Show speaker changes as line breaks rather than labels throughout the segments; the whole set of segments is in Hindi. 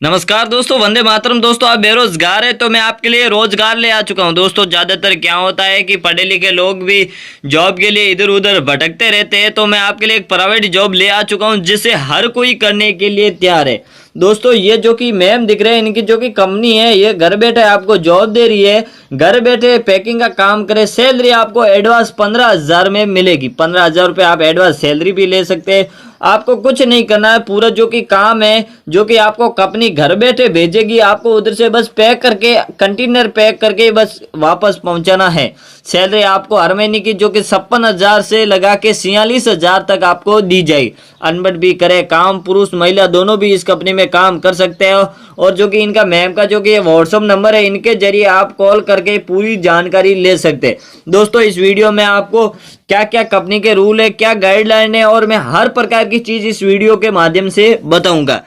नमस्कार दोस्तों, वंदे मातरम। दोस्तों, आप बेरोजगार है तो मैं आपके लिए रोजगार ले आ चुका हूं। दोस्तों, ज्यादातर क्या होता है कि पढ़े लिखे लोग भी जॉब के लिए इधर उधर भटकते रहते हैं, तो मैं आपके लिए एक प्राइवेट जॉब ले आ चुका हूं जिसे हर कोई करने के लिए तैयार है। दोस्तों, ये जो कि मैम दिख रहे हैं, इनकी जो कि कंपनी है, ये घर बैठे आपको जॉब दे रही है। घर बैठे पैकिंग का काम करे, सैलरी आपको एडवांस 15,000 में मिलेगी। 15,000 रुपये आप एडवांस सैलरी भी ले सकते हैं। आपको कुछ नहीं करना है, पूरा जो कि काम है जो कि आपको कंपनी घर बैठे भेजेगी, आपको उधर से बस पैक करके कंटेनर पैक करके बस वापस पहुंचाना है। सैलरी आपको हर महीने की जो कि 56,000 से लगा के 46,000 तक आपको दी जाएगी। अनपढ़ भी करे काम, पुरुष महिला दोनों भी इस कंपनी में काम कर सकते हो। और जो कि इनका मैम का जो कि व्हाट्सअप नंबर है, इनके जरिए आप कॉल करके पूरी जानकारी ले सकते हैं। दोस्तों, इस वीडियो में आपको क्या क्या कंपनी के रूल है, क्या गाइडलाइन है, और मैं हर प्रकार की चीज इस वीडियो के माध्यम से बताऊंगा।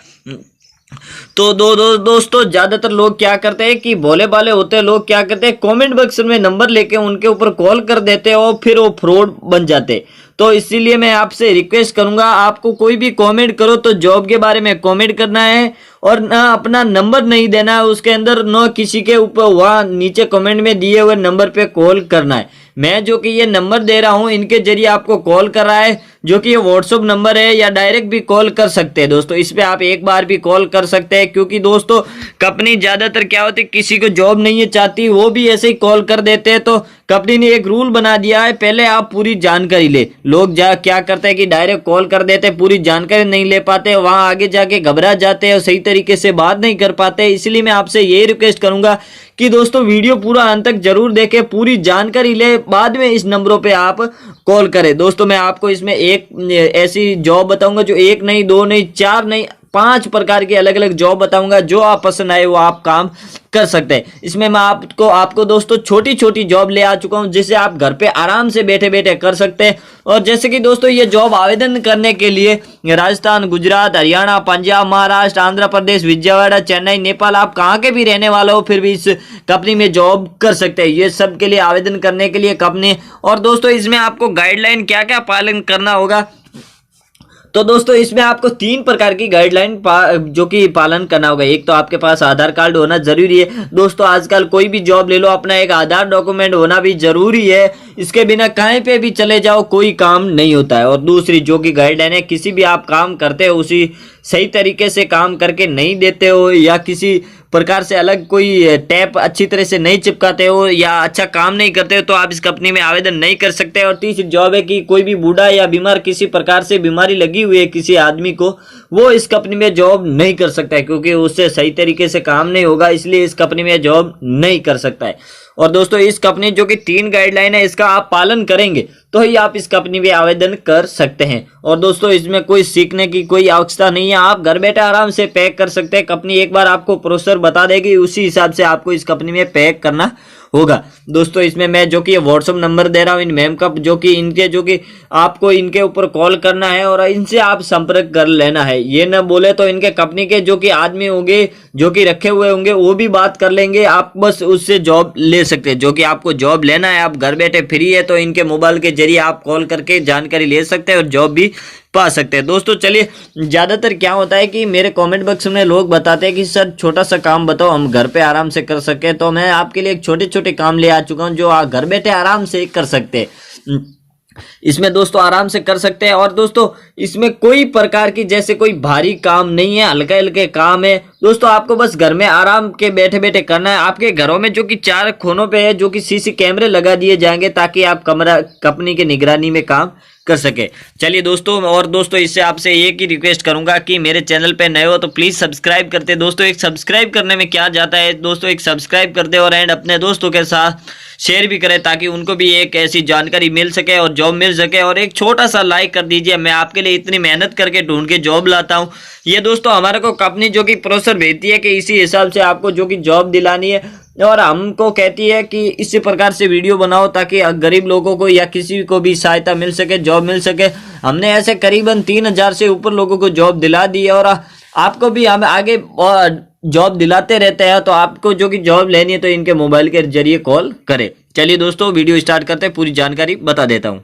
तो दोस्तों, ज्यादातर लोग क्या करते हैं कि भोले भाले होते हैं, लोग क्या करते हैं कमेंट बॉक्स में नंबर लेके उनके ऊपर कॉल कर देते हैं और फिर वो फ्रॉड बन जाते हैं। तो इसीलिए मैं आपसे रिक्वेस्ट करूंगा, आपको कोई भी कमेंट करो तो जॉब के बारे में कमेंट करना है और ना अपना नंबर नहीं देना है उसके अंदर, न किसी के ऊपर वहां नीचे कमेंट में दिए हुए नंबर पे कॉल करना है। मैं जो कि ये नंबर दे रहा हूं, इनके जरिए आपको कॉल कर रहा है, जो कि ये व्हाट्सअप नंबर है, या डायरेक्ट भी कॉल कर सकते हैं। दोस्तों, इस पे आप एक बार भी कॉल कर सकते हैं, क्योंकि दोस्तों कंपनी ज्यादातर क्या होती है, किसी को जॉब नहीं है चाहती, वो भी ऐसे ही कॉल कर देते हैं। तो कंपनी ने एक रूल बना दिया है, पहले आप पूरी जानकारी ले। लोग क्या करते हैं कि डायरेक्ट कॉल कर देते हैं, पूरी जानकारी नहीं ले पाते, वहां आगे जाके घबरा जाते हैं और सही तरीके से बात नहीं कर पाते। इसलिए मैं आपसे यही रिक्वेस्ट करूंगा कि दोस्तों वीडियो पूरा अंत तक जरूर देखें, पूरी जानकारी ले, बाद में इस नंबरों पे आप कॉल करें। दोस्तों, मैं आपको इसमें एक ऐसी जॉब बताऊंगा जो एक नहीं, दो नहीं, चार नहीं, 5 प्रकार की अलग अलग जॉब बताऊंगा। जो आप पसंद आए वो आप काम कर सकते हैं। इसमें मैं आपको दोस्तों छोटी छोटी जॉब ले आ चुका हूं, जिसे आप घर पे आराम से बैठे बैठे कर सकते हैं। और जैसे कि दोस्तों, ये जॉब आवेदन करने के लिए राजस्थान, गुजरात, हरियाणा, पंजाब, महाराष्ट्र, आंध्र प्रदेश, विजयवाड़ा, चेन्नई, नेपाल, आप कहाँ के भी रहने वाले हो फिर भी इस कंपनी में जॉब कर सकते हैं। ये सब के लिए आवेदन करने के लिए कंपनी। और दोस्तों, इसमें आपको गाइडलाइन क्या क्या पालन करना होगा, तो दोस्तों इसमें आपको 3 प्रकार की गाइडलाइन जो कि पालन करना होगा। एक तो आपके पास आधार कार्ड होना जरूरी है। दोस्तों, आजकल कोई भी जॉब ले लो, अपना एक आधार डॉक्यूमेंट होना भी जरूरी है। इसके बिना कहीं पे भी चले जाओ, कोई काम नहीं होता है। और दूसरी जो कि गाइडलाइन है, किसी भी आप काम करते हो उसी सही तरीके से काम करके नहीं देते हो, या किसी प्रकार से अलग कोई टैप अच्छी तरह से नहीं चिपकाते हो, या अच्छा काम नहीं करते हो, तो आप इस कंपनी में आवेदन नहीं कर सकते। और तीसरी जॉब है कि कोई भी बूढ़ा या बीमार, किसी प्रकार से बीमारी लगी हुई है किसी आदमी को, वो इस कंपनी में जॉब नहीं कर सकता है, क्योंकि उससे सही तरीके से काम नहीं होगा, इसलिए इस कंपनी में जॉब नहीं कर सकता है। और दोस्तों, इस कंपनी जो कि 3 गाइडलाइन है, इसका आप पालन करेंगे तो ही आप इस कंपनी में आवेदन कर सकते हैं। और दोस्तों, इसमें कोई सीखने की कोई आवश्यकता नहीं है, आप घर बैठे आराम से पैक कर सकते हैं। कंपनी एक बार आपको प्रोसेसर बता देगी, उसी हिसाब से आपको इस कंपनी में पैक करना होगा। दोस्तों, इसमें मैं जो कि व्हाट्सअप नंबर दे रहा हूँ इन मैम का, जो कि आपको इनके ऊपर कॉल करना है और इनसे आप संपर्क कर लेना है। ये न बोले तो इनके कंपनी के जो कि आदमी होंगे, जो कि रखे हुए होंगे, वो भी बात कर लेंगे, आप बस उससे जॉब ले सकते हैं। जो कि आपको जॉब लेना है, आप घर बैठे फ्री है, तो इनके मोबाइल के जरिए आप कॉल करके जानकारी ले सकते हैं और जॉब भी पा सकते हैं। दोस्तों, चलिए, ज्यादातर क्या होता है कि मेरे कमेंट बॉक्स में लोग बताते हैं कि सर छोटा सा काम बताओ हम घर पे आराम से कर सके, तो मैं आपके लिए एक छोटे छोटे काम ले आ चुका हूं जो आप घर बैठे आराम से कर सकते हैं। इसमें दोस्तों आराम से कर सकते हैं। और दोस्तों, इसमें कोई प्रकार की जैसे कोई भारी काम नहीं है, हल्के हल्के काम है। दोस्तों, आपको बस घर में आराम के बैठे बैठे करना है। आपके घरों में जो कि 4 कोनों पे है, जो कि सीसी कैमरे लगा दिए जाएंगे, ताकि आप कंपनी की निगरानी में काम कर सके। चलिए दोस्तों, और दोस्तों इससे आपसे एक ही रिक्वेस्ट करूंगा कि मेरे चैनल पे नए हो तो प्लीज सब्सक्राइब करते। दोस्तों, एक सब्सक्राइब करने में क्या जाता है, दोस्तों एक सब्सक्राइब कर दे और एंड अपने दोस्तों के साथ शेयर भी करें, ताकि उनको भी एक ऐसी जानकारी मिल सके और जॉब मिल सके। और एक छोटा सा लाइक कर दीजिए, मैं आपके लिए इतनी मेहनत करके ढूंढ के जॉब लाता हूँ। ये दोस्तों हमारे को कंपनी जो कि प्रोसेसर भेजती है कि इसी हिसाब से आपको जो कि जॉब दिलानी है, और हमको कहती है कि इसी प्रकार से वीडियो बनाओ ताकि गरीब लोगों को या किसी को भी सहायता मिल सके, जॉब मिल सके। हमने ऐसे करीबन 3,000 से ऊपर लोगों को जॉब दिला दी है, और आपको भी हम आगे जॉब दिलाते रहते हैं। तो आपको जो कि जॉब लेनी है तो इनके मोबाइल के जरिए कॉल करें। चलिए दोस्तों, वीडियो स्टार्ट करते हैं, पूरी जानकारी बता देता हूँ।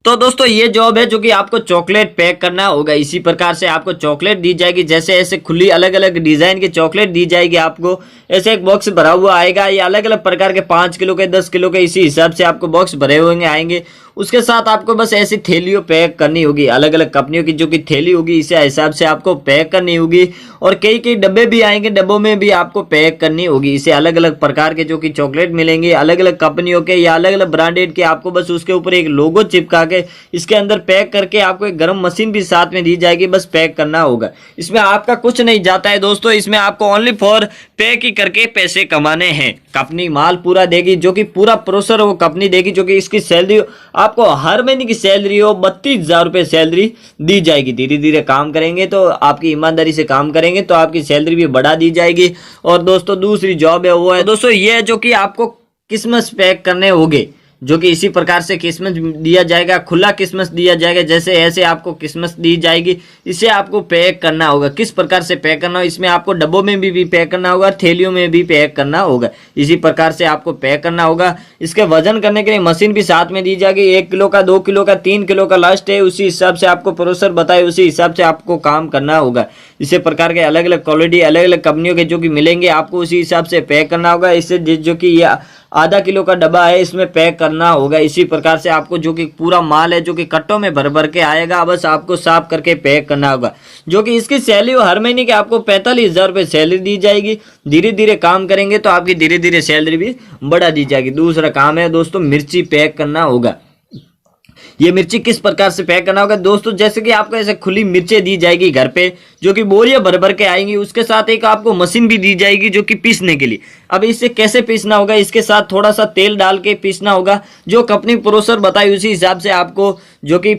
तो दोस्तों ये जॉब है जो कि आपको चॉकलेट पैक करना होगा। इसी प्रकार से आपको चॉकलेट दी जाएगी, जैसे ऐसे खुली अलग अलग डिजाइन की चॉकलेट दी जाएगी आपको। ऐसे एक बॉक्स भरा हुआ आएगा, ये अलग अलग प्रकार के 5 किलो के 10 किलो के इसी हिसाब से आपको बॉक्स भरे हुए आएंगे। उसके साथ आपको बस ऐसी थैलियों पैक करनी होगी, अलग अलग कंपनियों की जो कि थैली होगी इसी हिसाब से आपको पैक करनी होगी। और कई कई डब्बे भी आएंगे, डब्बों में भी आपको पैक करनी होगी। इसे अलग अलग प्रकार के जो कि चॉकलेट मिलेंगे, अलग अलग कंपनियों के या अलग अलग ब्रांडेड के, आपको बस उसके ऊपर एक लोगो चिपका के इसके अंदर पैक करके आपको एक गर्म मशीन भी साथ में दी जाएगी, बस पैक करना होगा। इसमें आपका कुछ नहीं जाता है दोस्तों, इसमें आपको ओनली फॉर पैक ही करके पैसे कमाने हैं। कंपनी माल पूरा देगी, जो कि पूरा प्रोसेसर वो कंपनी देगी, जो कि इसकी सैलरी आपको हर महीने की सैलरी हो 32,000 रुपये सैलरी दी जाएगी। धीरे धीरे काम करेंगे तो आपकी ईमानदारी से काम करेंगे तो आपकी सैलरी भी बढ़ा दी जाएगी। और दोस्तों दूसरी जॉब है वो है दोस्तों ये है जो कि आपको किस्मस पैक करने होंगे, जो कि इसी प्रकार से किस्मत दिया जाएगा, खुला किस्मत दिया जाएगा। जैसे ऐसे आपको किस्मत दी जाएगी, इसे आपको पैक करना होगा। किस प्रकार से पैक करना होगा, इसमें आपको डब्बों में भी पैक करना होगा, थैलियों में भी पैक करना होगा। इसी प्रकार से आपको पैक करना होगा। इसके वजन करने के लिए मशीन भी साथ में दी जाएगी। 1 किलो का, 2 किलो का, 3 किलो का लास्ट है, उसी हिसाब से आपको प्रोसेसर बताए उसी हिसाब से आपको काम करना होगा। इसी प्रकार के अलग अलग क्वालिटी, अलग अलग कंपनियों के जो कि मिलेंगे, आपको उसी हिसाब से पैक करना होगा। इससे जो कि ये आधा किलो का डब्बा है, इसमें पैक करना होगा। इसी प्रकार से आपको जो कि पूरा माल है जो कि कट्टों में भर भर के आएगा, बस आपको साफ करके पैक करना होगा। जो कि इसकी सैलरी हर महीने की आपको 45,000 रुपये सैलरी दी जाएगी। धीरे धीरे काम करेंगे तो आपकी धीरे धीरे सैलरी भी बढ़ा दी जाएगी। दूसरा काम है दोस्तों मिर्ची पैक करना होगा। ये मिर्ची किस प्रकार से पैक करना होगा दोस्तों, जैसे कि आपको ऐसे खुली मिर्चें दी जाएगी घर पे, जो कि बोरियां भर भर के आएंगी। उसके साथ एक आपको मशीन भी दी जाएगी जो कि पीसने के लिए। अब इसे कैसे पीसना होगा, इसके साथ थोड़ा सा तेल डाल के पीसना होगा। जो कंपनी प्रोसेसर बताई उसी हिसाब से आपको जो कि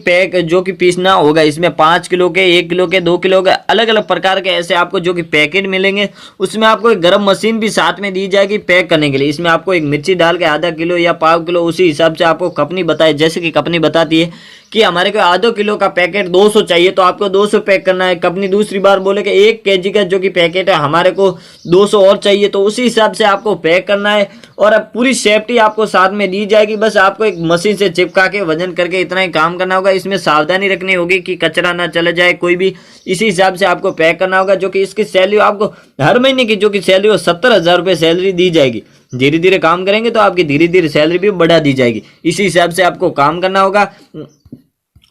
पीसना होगा। इसमें 5 किलो के, 1 किलो के, 2 किलो के अलग अलग प्रकार के ऐसे आपको जो कि पैकेट मिलेंगे। उसमें आपको एक गर्म मशीन भी साथ में दी जाएगी पैक करने के लिए। इसमें आपको एक मिर्ची डाल के आधा किलो या 1/4 किलो उसी हिसाब से आपको कंपनी बताए, जैसे कि कंपनी बताती है कि हमारे को आधा किलो का पैकेट 200 चाहिए तो आपको 200 पैक करना है। कंपनी दूसरी बार बोले कि 1 kg का जो कि पैकेट है हमारे को 200 और चाहिए, तो उसी हिसाब से आपको पैक करना है। और अब पूरी सेफ्टी आपको साथ में दी जाएगी। बस आपको एक मशीन से चिपका के वजन करके इतना ही काम करना होगा। इसमें सावधानी रखनी होगी कि कचरा ना चले जाए कोई भी। इसी हिसाब से आपको पैक करना होगा। जो कि इसकी सैलरी आपको हर महीने की जो कि सैलरी हो 70,000 रुपये सैलरी दी जाएगी। धीरे धीरे काम करेंगे तो आपकी धीरे धीरे सैलरी भी बढ़ा दी जाएगी। इसी हिसाब से आपको काम करना होगा।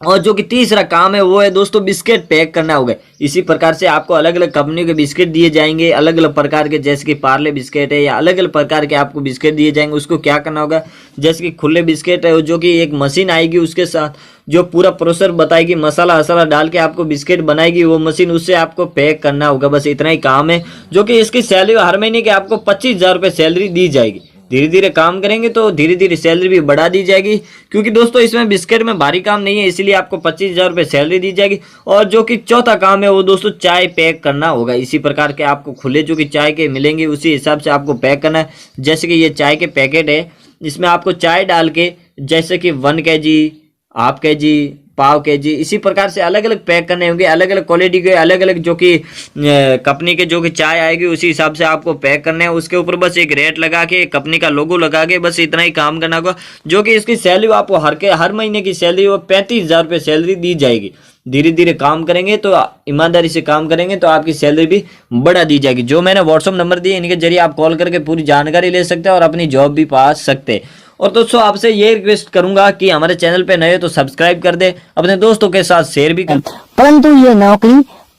और जो कि तीसरा काम है वो है दोस्तों बिस्किट पैक करना होगा। इसी प्रकार से आपको अलग अलग कंपनियों के बिस्किट दिए जाएंगे, अलग अलग प्रकार के, जैसे कि पार्ले बिस्किट है या अलग अलग प्रकार के आपको बिस्किट दिए जाएंगे। उसको क्या करना होगा, जैसे कि खुले बिस्किट है जो कि एक मशीन आएगी, उसके साथ जो पूरा प्रोसेसर बताएगी, मसाला वसाला डाल के आपको बिस्किट बनाएगी वो मशीन, उससे आपको पैक करना होगा। बस इतना ही काम है। जो कि इसकी सैलरी हर महीने की आपको 25,000 रुपये सैलरी दी जाएगी। धीरे धीरे काम करेंगे तो धीरे धीरे सैलरी भी बढ़ा दी जाएगी। क्योंकि दोस्तों इसमें बिस्किट में भारी काम नहीं है, इसलिए आपको 25,000 रुपये सैलरी दी जाएगी। और जो कि चौथा काम है वो दोस्तों चाय पैक करना होगा। इसी प्रकार के आपको खुले जो कि चाय के मिलेंगे उसी हिसाब से आपको पैक करना है। जैसे कि ये चाय के पैकेट है, इसमें आपको चाय डाल के जैसे कि 1 kg, ½ kg, 1/4 kg, इसी प्रकार से अलग अलग पैक करने होंगे। अलग अलग क्वालिटी के, अलग अलग जो कि कंपनी के जो कि चाय आएगी उसी हिसाब से आपको पैक करने हैं। उसके ऊपर बस एक रेट लगा के, कंपनी का लोगो लगा के, बस इतना ही काम करना होगा। जो कि इसकी सैलरी आपको हर महीने की सैलरी वो 35,000 रुपये सैलरी दी जाएगी। धीरे धीरे काम करेंगे तो, ईमानदारी से काम करेंगे तो आपकी सैलरी भी बढ़ा दी जाएगी। जो मैंने व्हाट्सअप नंबर दिए इनके जरिए आप कॉल करके पूरी जानकारी ले सकते हैं और अपनी जॉब भी पा सकते हैं। और दोस्तों आपसे ये रिक्वेस्ट करूंगा कि हमारे चैनल पे नए हो तो सब्सक्राइब कर दे, अपने दोस्तों के साथ शेयर भी कर।
परंतु ये नौकरी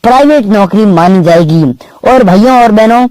प्राइवेट नौकरी मानी जाएगी। और भैया और बहनों,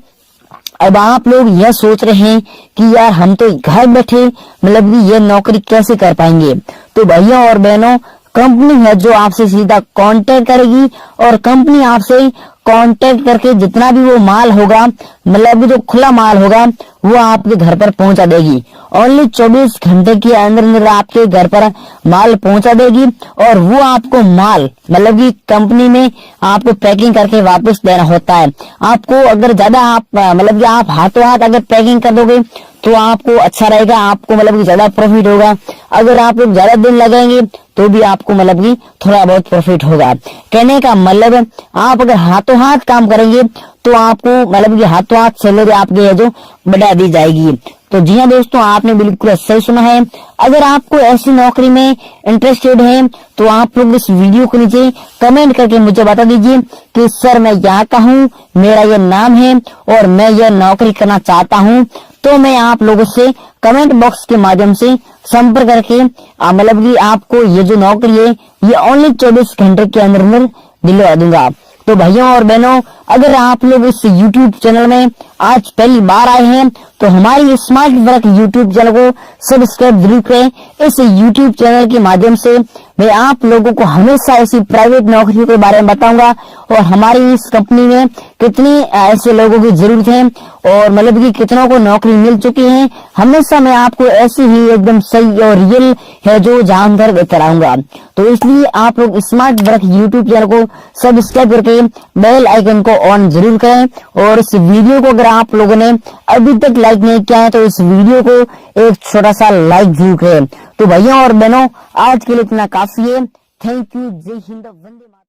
अब आप लोग यह सोच रहे हैं कि यार हम तो घर बैठे मतलब कि ये नौकरी कैसे कर पाएंगे। तो भैया और बहनों, कंपनी है जो आपसे सीधा कांटेक्ट करेगी और कंपनी आपसे कांटेक्ट करके जितना भी वो माल होगा, मतलब जो खुला माल होगा, वो आपके घर पर पहुंचा देगी। ओनली 24 घंटे के अंदर अंदर आपके घर पर माल पहुंचा देगी। और वो आपको माल मतलब कि कंपनी में आपको पैकिंग करके वापस देना होता है। आपको अगर ज्यादा आप मतलब कि आप हाथों हाथ अगर पैकिंग कर दोगे तो आपको अच्छा रहेगा, आपको मतलब कि ज्यादा प्रॉफिट होगा। अगर आप लोग ज्यादा दिन लगाएंगे तो भी आपको मतलब कि थोड़ा बहुत प्रॉफिट होगा। कहने का मतलब आप अगर हाथों हाथ काम करेंगे तो आपको मतलब कि हाथों हाथ सैलरी आपकी है जो बढ़ा दी जाएगी। तो जी हाँ दोस्तों, आपने बिल्कुल सही सुना है। अगर आपको ऐसी नौकरी में इंटरेस्टेड है तो आप लोग इस वीडियो को नीचे कमेंट करके मुझे बता दीजिए कि सर मैं यहाँ का हूँ, मेरा ये नाम है और मैं यह नौकरी करना चाहता हूँ। तो मैं आप लोगों से कमेंट बॉक्स के माध्यम से संपर्क करके मतलब कि आपको ये जो नौकरी है ये ओनली 24 घंटे के अंदर दिलवा दूंगा। तो भाइयों और बहनों, अगर आप लोग इस YouTube चैनल में आज पहली बार आए हैं तो हमारी स्मार्ट वर्क YouTube चैनल को सब्सक्राइब जरूर करें। इस YouTube चैनल के माध्यम से मैं आप लोगों को हमेशा ऐसी प्राइवेट नौकरियों के बारे में बताऊंगा और हमारी इस कंपनी में कितनी ऐसे लोगों की जरूरत है और मतलब कि कितनों को नौकरी मिल चुकी है। हमेशा मैं आपको ऐसी ही एकदम सही और रियल है जो जानकर कराऊंगा। तो इसलिए आप लोग स्मार्ट वर्क YouTube चैनल को सब्सक्राइब करके बेल आइकन को ऑन जरूर करें और इस वीडियो को अगर आप लोगों ने अभी तक लाइक नहीं किया है तो इस वीडियो को एक छोटा सा लाइक जरूर करें। तो भैया और बहनों, आज के लिए इतना काफी है। Thank you. जय हिंद, वंदे मातरम।